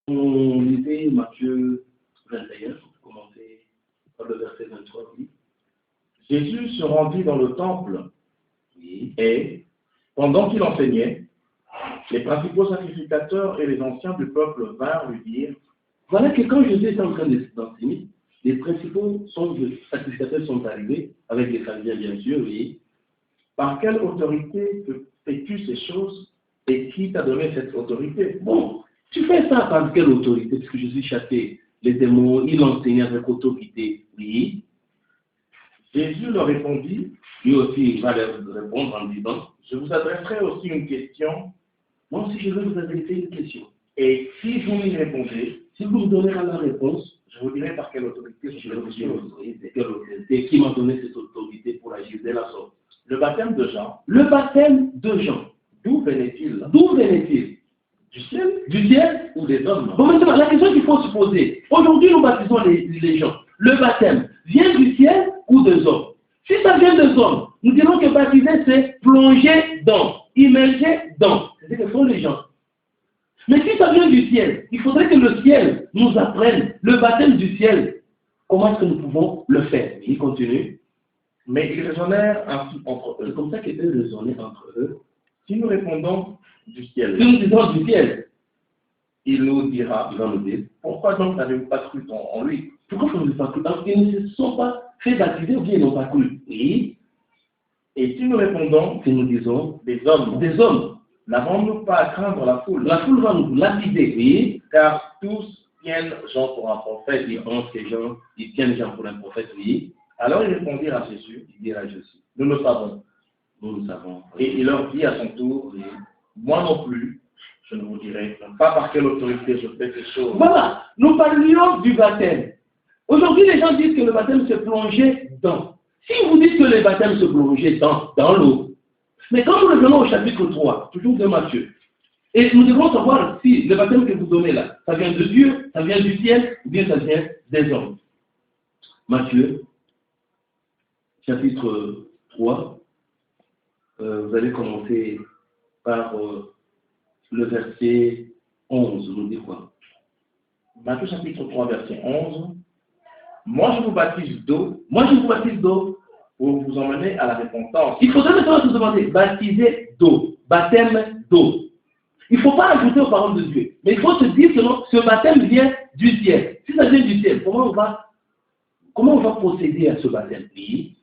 On lisait Matthieu 21, pour commencer par le verset 23, oui. Jésus se rendit dans le temple Oui. et, pendant qu'il enseignait, les principaux sacrificateurs et les anciens du peuple vinrent lui dire: Voilà que quand Jésus est en train d'enseigner, les principaux sacrificateurs sont arrivés, avec les pharisiens bien sûr, oui. par quelle autorité fais-tu ces choses et qui t'a donné cette autorité? Bon, tu fais ça par quelle autorité? Parce que Jésus chassait les démons, il enseignait avec autorité, oui. Jésus leur répondit, Lui aussi, il va leur répondre en disant, je vous adresserai aussi une question, moi aussi je vais vous adresser une question. et si vous m'y répondez, Si vous me donnez la réponse, je vous dirai par quelle autorité je je fais vais vous ces dire choses. c'est quelle autorité, qui m'a donné cette autorité pour agir de la sorte. Le baptême de Jean, Le baptême de Jean, d'où venait-il? d'où venait-il? Du ciel Du ciel ou des hommes? Bon, maintenant, la question qu'il faut se poser, aujourd'hui nous baptisons les gens. Le baptême vient du ciel ou des hommes? Si ça vient des hommes, nous dirons que baptiser c'est plonger dans, immerger dans. C'est ce que font les gens. Mais si ça vient du ciel, il faudrait que le ciel nous apprenne le baptême du ciel. Comment est-ce que nous pouvons le faire? Il continue. Mais ils raisonnèrent ainsi entre C'est eux. comme ça qu'eux raisonnaient entre eux. Si nous répondons du Si ciel, nous disons du ciel, il nous dira, il va nous dire, pourquoi donc n'avez-vous pas cru en lui? pourquoi vous ne pas cru? Parce qu'ils ne se sont pas fait baptiser ou bien ils n'ont pas cru. Oui. Et si nous répondons Si nous disons des hommes, des hommes, n'avons-nous pas à craindre la foule? la foule va nous lapider, oui. Car tous tiennent Jean pour un prophète. Ils pensent que Jean, ils tiennent Jean pour un prophète, oui. Alors ils répondirent à Jésus, Il dira Jésus. nous le savons. Nous le savons. Et il leur dit à son tour, moi non plus, je ne vous dirai pas par quelle autorité je fais ces choses. Voilà, nous parlions du baptême. Aujourd'hui, les gens disent que le baptême se plongeait dans. Si vous dites que le baptême se plongeait dans l'eau, mais quand nous revenons au chapitre 3, toujours de Matthieu, et nous devons savoir si le baptême que vous donnez là, ça vient de Dieu, ça vient du ciel, ou bien ça vient des hommes. Matthieu, chapitre 3, vous allez commencer par le verset 11, nous dit quoi? Matthieu chapitre 3, verset 11. Moi je vous baptise d'eau Moi, je vous baptise d'eau. pour vous emmener à la repentance. Il faudrait maintenant se demander, baptiser d'eau, baptême d'eau. Il ne faut pas ajouter aux paroles de Dieu. Mais il faut se dire que non, ce baptême vient du ciel. Si ça vient du ciel, comment on va procéder à ce baptême? Oui.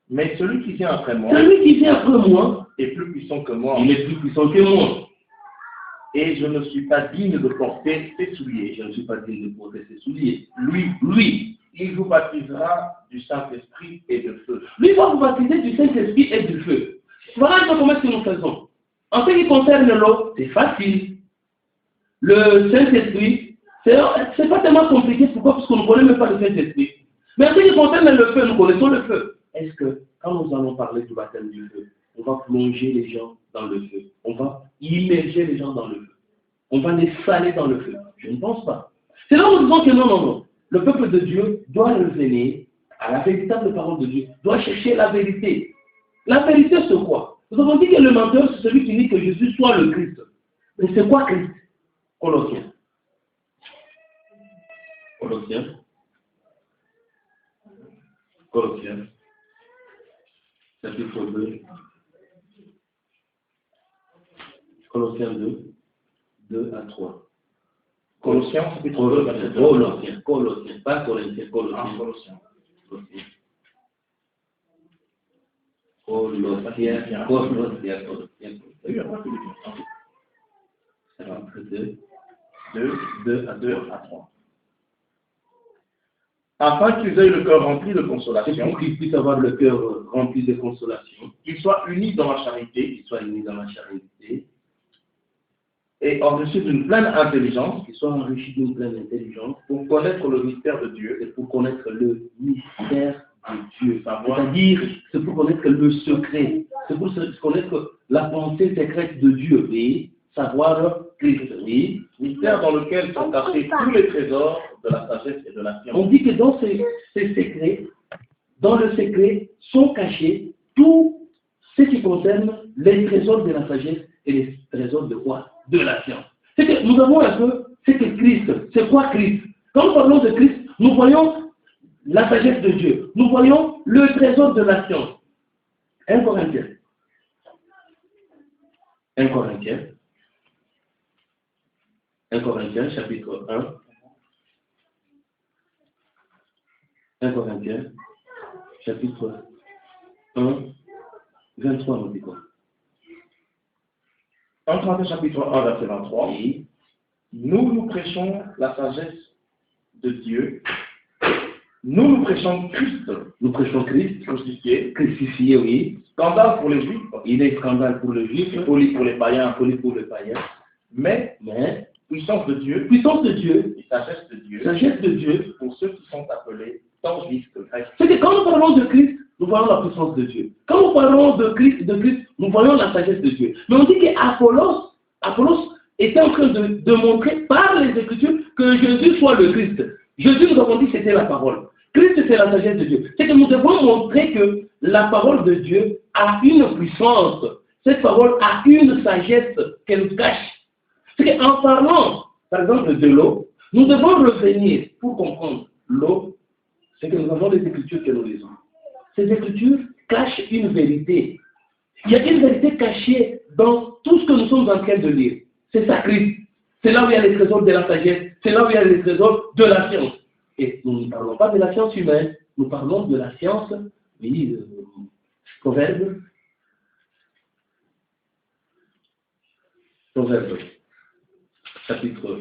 Mais celui qui vient après moi Celui qui vient après moi, est plus puissant que moi. il est plus puissant que moi. Et je ne suis pas digne de porter ses souliers. Je ne suis pas digne de porter ses souliers. Lui, il vous baptisera du Saint-Esprit et de feu. Lui va vous baptiser du Saint-Esprit et du feu. Voilà un peu comment est-ce que nous faisons. En ce qui concerne l'eau, c'est facile. Le Saint-Esprit, c'est pas tellement compliqué. Pourquoi? Parce qu'on ne connaît même pas le Saint-Esprit. Mais en ce qui concerne le feu, nous connaissons le feu. Est-ce que quand nous allons parler du baptême du feu, on va plonger les gens dans le feu? On va immerger les gens dans le feu? On va les saler dans le feu? Je ne pense pas. C'est là où nous disons que non. Le peuple de Dieu doit revenir à la véritable parole de Dieu, doit chercher la vérité. La vérité, c'est quoi? Nous avons dit que le menteur, c'est celui qui dit que Jésus soit le Christ. Mais c'est quoi Christ? Colossiens. Colossiens. Chapitre 2. Colossiens 2, 2 à 3. Colossiens chapitre 2, verset 2. Colossiens, pas Corinthiens, Colossiens. Ah, Colossiens. Deux à 3. Afin qu'ils aient le cœur rempli de C'est consolation, pour qu'ils puissent avoir le cœur rempli de consolation, qu'ils soient unis dans la charité qu'ils soient unis dans la charité, et enrichis d'une pleine intelligence qu'ils soient enrichis d'une pleine intelligence, pour connaître le mystère de Dieu, et pour connaître le mystère de Dieu. savoir C'est-à-dire, c'est pour connaître le secret, c'est pour connaître la pensée secrète de Dieu, et savoir Christ. Oui. mystère dans lequel sont cachés tous les trésors de la sagesse et de la science. On dit que dans ces secrets, dans le secret, sont cachés tout ce qui concerne les trésors de la sagesse et les trésors de quoi? De la science. C'est que nous avons un peu c'est que Christ, c'est quoi Christ? Quand nous parlons de Christ, nous voyons la sagesse de Dieu. Nous voyons le trésor de la science. 1 Corinthiens. 1 Corinthiens. 1 Corinthiens, chapitre 1. 1 Corinthiens, chapitre 1, 23, on dit quoi? 1 Corinthiens, chapitre 1, verset 23. Oui. Nous prêchons la sagesse de Dieu. Nous prêchons Christ. Nous prêchons Christ. Crucifié. Crucifié, oui. Scandale pour les Juifs. Il est scandale pour le juif, Folie pour les païens. folie pour le païen. Mais puissance de Dieu. Puissance de Dieu. Et sagesse de Dieu. Sagesse de Dieu. Pour ceux qui sont appelés tant juifs que grecs. C'est que quand nous parlons de Christ, nous voyons la puissance de Dieu. Quand nous parlons de Christ, nous voyons la sagesse de Dieu. Mais on dit qu'Apollos était en train de montrer par les Écritures que Jésus soit le Christ. Jésus, nous avons dit que c'était la parole. Christ, c'est la sagesse de Dieu. C'est que nous devons montrer que la parole de Dieu a une puissance. Cette parole a une sagesse qu'elle cache. C'est qu'en parlant, par exemple, de l'eau, nous devons revenir pour comprendre l'eau. C'est que nous avons des Écritures que nous lisons. Ces Écritures cachent une vérité. Il y a une vérité cachée dans tout ce que nous sommes en train de lire. C'est ça, Christ. C'est là où il y a les trésors de la sagesse. C'est là où il y a les trésors de la science. Et nous ne parlons pas de la science humaine. Nous parlons de la science, oui, Proverbe. Proverbe, chapitre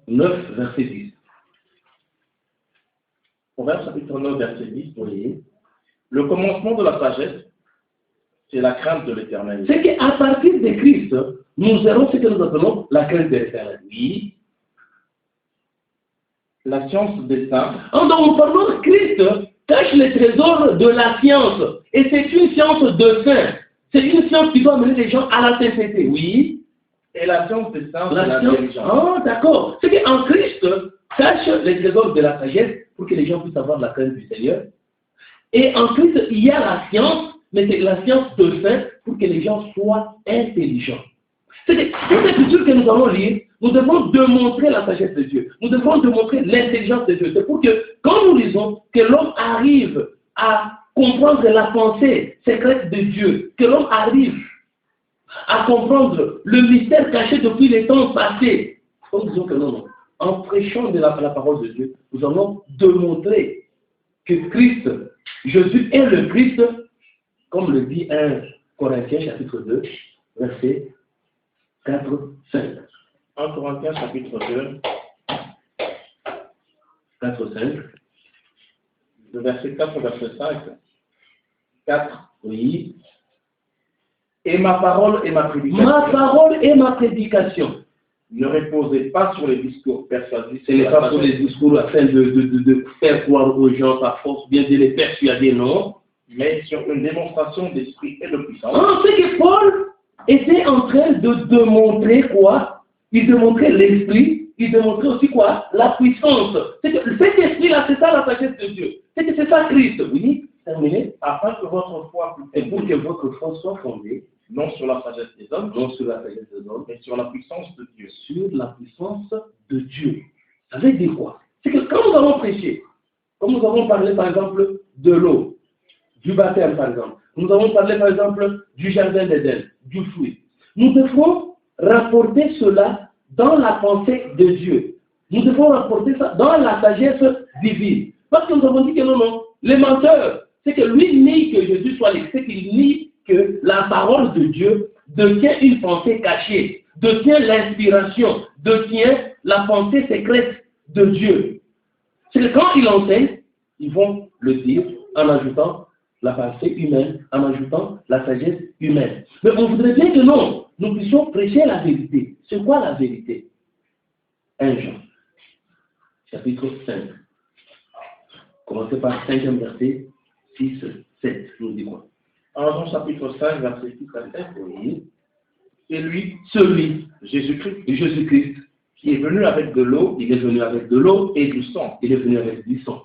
9, verset 10. Proverbe chapitre 9, verset 10. Oui. Le commencement de la sagesse, c'est la crainte de l'Éternel. C'est qu'à partir de Christ, nous aurons ce que nous appelons la crainte de l'Éternel. Oui. La science des saints. Donc, nous parlons de Christ cache les trésors de la science. Et c'est une science de saint. C'est une science qui doit amener les gens à la sainteté. Oui. Et la science des saints, c'est La la science. diligence. Ah, d'accord. C'est qu'en Christ cache les trésors de la sagesse pour que les gens puissent avoir la crainte du Seigneur. Et en Christ, il y a la science, mais c'est la science de saint pour que les gens soient intelligents. C'est que cette écriture que nous allons lire, nous devons démontrer la sagesse de Dieu. Nous devons démontrer l'intelligence de Dieu. C'est pour que, quand nous lisons, que l'homme arrive à comprendre la pensée secrète de Dieu, que l'homme arrive à comprendre le mystère caché depuis les temps passés. Nous disons que non. En prêchant de la parole de Dieu, nous allons démontrer que Christ, Jésus est le Christ, comme le dit 1 Corinthiens chapitre 2, verset 4, 5. 1 Corinthiens chapitre 2, 4, 5. de verset 4 au verset 5. 4. Oui. Et ma parole et ma prédication. Ma parole et ma prédication. Ne reposez pas sur les discours persuasifs. Ce n'est pas sur les discours afin de faire croire aux gens par force, bien de les persuader, non. Mais sur une démonstration d'esprit et de puissance. Ah, c'est que Paul était en train de démontrer quoi? Il démontrait l'esprit, il démontrait aussi quoi? La puissance. C'est que cet esprit-là, c'est ça la sagesse de Dieu. C'est que c'est ça Christ, oui. Terminé. Afin que votre foi Et pour que votre foi soit fondée, non sur la sagesse des hommes, non sur la sagesse des hommes, mais sur la puissance de Dieu. sur la puissance de Dieu. Ça veut dire quoi? C'est que quand nous allons prêcher, comme nous avons parlé par exemple de l'eau, du baptême par exemple, nous avons parlé par exemple du jardin d'Éden, du fruit, nous devons rapporter cela dans la pensée de Dieu. Nous devons rapporter ça dans la sagesse divine. Parce que nous avons dit que non, les menteurs, c'est que lui nie que Jésus soit le, c'est qu'il nie que la parole de Dieu détient une pensée cachée, détient l'inspiration, détient la pensée secrète de Dieu. C'est que quand ils enseignent, ils vont le dire en ajoutant la pensée humaine, en ajoutant la sagesse humaine. Mais on voudrait bien que non, nous puissions prêcher la vérité. C'est quoi la vérité? 1 Jean, chapitre 5. Commencez par 5e verset, 6, 7. Nous dit quoi? 1 Jean chapitre 5, verset 6 à 7. Oui. C'est lui, Celui, Jésus-Christ, qui est venu avec de l'eau il est venu avec de l'eau, et du sang. il est venu avec du sang.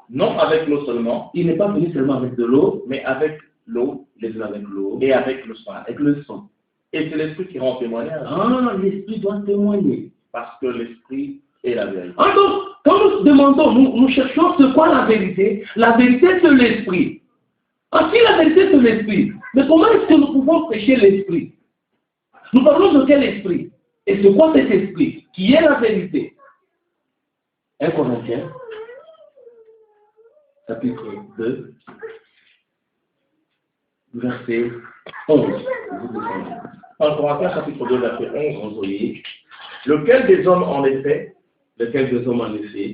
Non avec l'eau seulement, Il n'est pas venu seulement avec de l'eau, mais avec l'eau il est venu avec l'eau et avec le sang. avec le sang. Et c'est l'Esprit qui rend témoignage. Ah, l'Esprit doit témoigner. Parce que l'Esprit est la vérité. Ah, donc, quand nous demandons, nous cherchons ce qu'est la vérité c'est l'Esprit. Ah, si la vérité c'est l'Esprit, mais comment est-ce que nous pouvons prêcher l'Esprit? Nous parlons de quel Esprit? Et c'est quoi cet Esprit qui est la vérité? 1 Corinthiens, chapitre 2, verset 11. 1 Corinthiens chapitre 2, verset 11, oui. Lequel des hommes en effet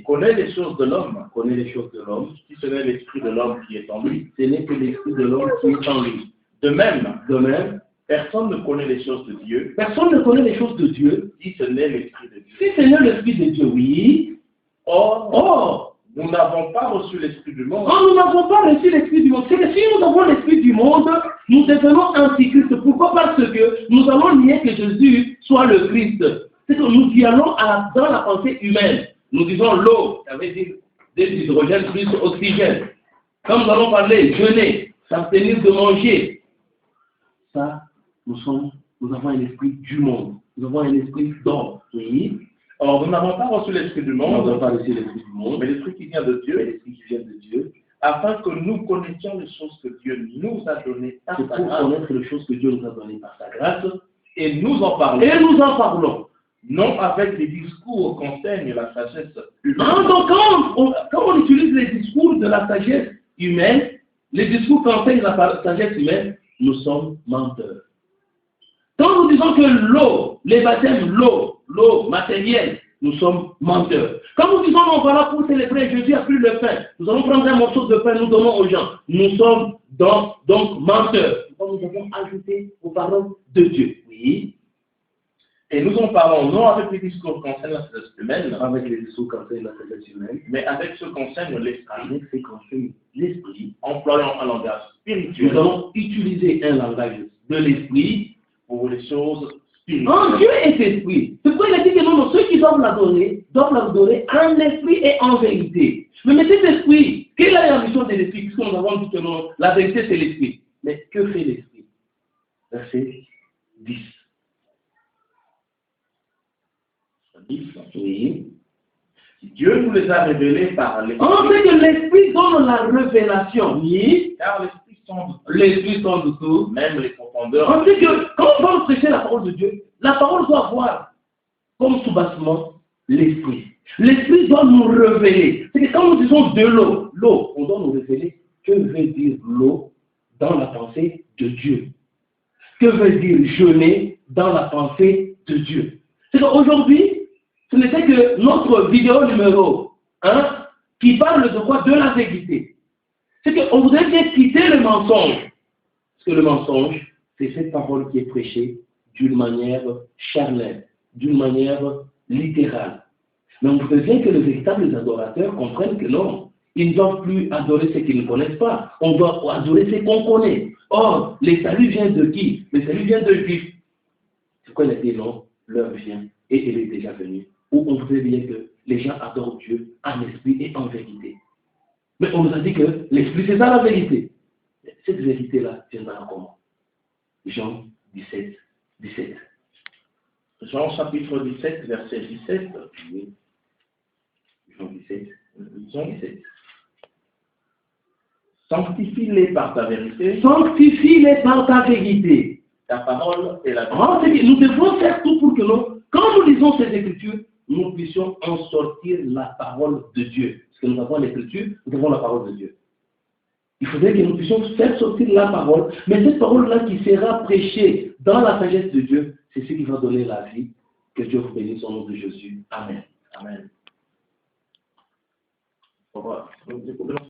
connaît les choses de l'homme, si ce n'est l'esprit de l'homme qui est en lui. Ce n'est que l'esprit de l'homme qui est en lui. De même, personne ne connaît les choses de Dieu. Personne ne connaît les choses de Dieu. Si ce n'est l'esprit de Dieu. Si ce n'est l'esprit de Dieu, oui. Or, nous n'avons pas reçu l'esprit du monde. Nous n'avons pas reçu l'esprit du monde. C'est que si nous avons l'esprit du monde, nous devenons antichrist. Pourquoi? Parce que nous allons nier que Jésus soit le Christ. C'est que nous y allons dans la pensée humaine. Nous disons l'eau, ça veut dire des hydrogènes plus oxygène. Quand nous allons parler jeûner, s'abstenir de manger, ça, nous avons un esprit du monde. Nous avons un esprit d'homme. Oui. Or, nous n'avons pas reçu l'esprit du monde. Nous n'avons pas reçu l'esprit du monde, mais l'esprit qui vient de Dieu. Afin que nous connaissions les choses que Dieu nous a données par sa grâce. Pour connaître les choses que Dieu nous a données par sa grâce. Et nous en parlons. Non avec les discours qu'enseigne la sagesse humaine. Donc quand on utilise les discours de la sagesse humaine, les discours qu'enseigne la sagesse humaine, nous sommes menteurs. Quand nous disons que l'eau, les baptêmes, l'eau matérielle, nous sommes menteurs. Quand nous disons non, voilà pour célébrer, Jésus a pris le pain, nous allons prendre un morceau de pain, nous donnons aux gens, nous sommes donc menteurs. Nous avons ajouté aux paroles de Dieu. Oui. Et nous en parlons non avec les discours qu'enseigne la sagesse humaine, mais avec ceux qu'enseigne l'esprit, employant un langage spirituel. Nous allons utiliser un langage de l'esprit pour les choses spirituelles. Dieu est esprit. C'est pourquoi il a dit que non, ceux qui doivent l'adorer en esprit et en vérité. Mais cet esprit, quelle est la mission de l'esprit? Puisque nous avons dit que non, la vérité c'est l'esprit. Mais que fait l'esprit? Verset 10. Oui. Dieu nous les a révélés par l'esprit. On sait que l'esprit donne la révélation. Oui. Car l'esprit sonde tout, même les profondeurs. On sait que quand on va prêcher la parole de Dieu, la parole doit avoir comme sous-bassement l'esprit. L'esprit doit nous révéler. C'est que quand nous disons de l'eau, on doit nous révéler que veut dire l'eau dans la pensée de Dieu. Que veut dire jeûner dans la pensée de Dieu. C'est qu'aujourd'hui, ce n'était que notre vidéo numéro 1 qui parle de quoi? De la vérité. C'est qu'on voudrait bien quitter le mensonge. Parce que le mensonge, c'est cette parole qui est prêchée d'une manière charnelle, d'une manière littérale. Mais on voudrait bien que les véritables adorateurs comprennent que non, ils ne doivent plus adorer ce qu'ils ne connaissent pas. On doit adorer ce qu'on connaît. Or, le salut vient de qui? Le salut vient de Juif. C'est quoi il a dit? Non, l'heure vient et elle est déjà venue. Où on voudrait bien que les gens adorent Dieu en esprit et en vérité. Mais on nous a dit que l'esprit, c'est ça la vérité. Cette vérité-là viendra comment? Jean 17. Jean chapitre 17, verset 17. Oui. Jean 17. Sanctifie-les par ta vérité. Sanctifie-les par ta vérité. Ta parole est la vérité. Nous devons faire tout pour que quand nous lisons ces Écritures, nous puissions en sortir la parole de Dieu. Parce que nous avons l'Écriture, nous avons la parole de Dieu. Il faudrait que nous puissions faire sortir la parole, mais cette parole-là qui sera prêchée dans la sagesse de Dieu, c'est ce qui va donner la vie. Que Dieu vous bénisse au nom de Jésus. Amen. Amen.